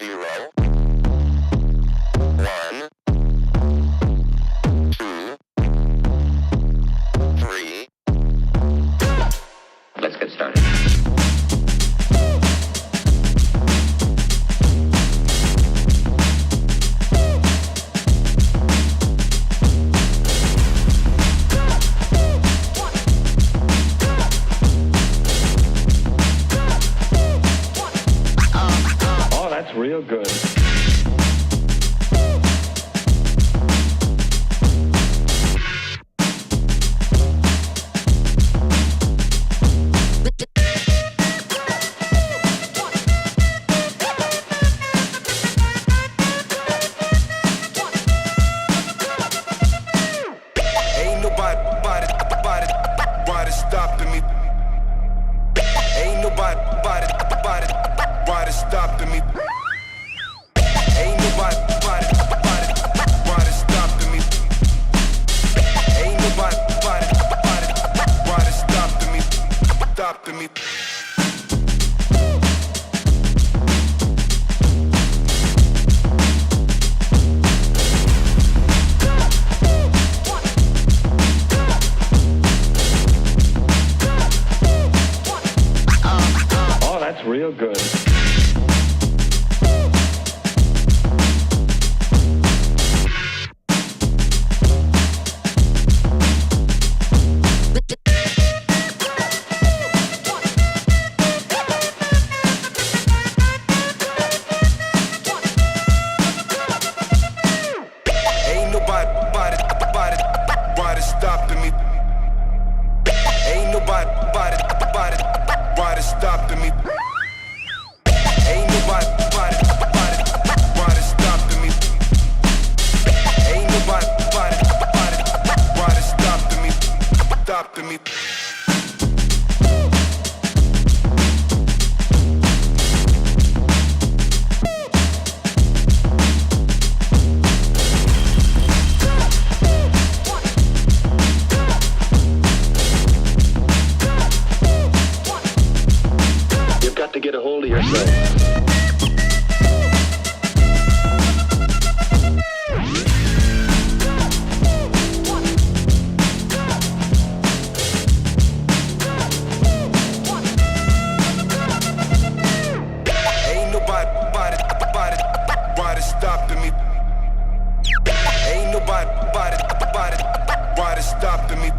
0, 1, 2, 3. Let's get started. That's real good. Ain't nobody stopping me. Ain't nobody stopping me. Ain't nobody stopping me. Ain't nobody stopping me. Oh, that's real good. Ain't nobody stopping me. Ain't nobody stopping me. Ain't nobody stopping me. Ain't nobody stopping me. You've got to get a hold of yourself. Ain't nobody stopping me. Ain't nobody stopping me.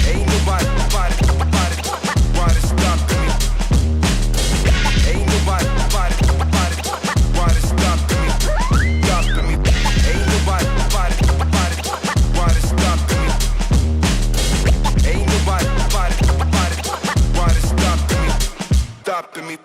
Ain't nobody stopping me. Ain't nobody stopping me. Ain't nobody stopping me. Ain't nobody stopping me.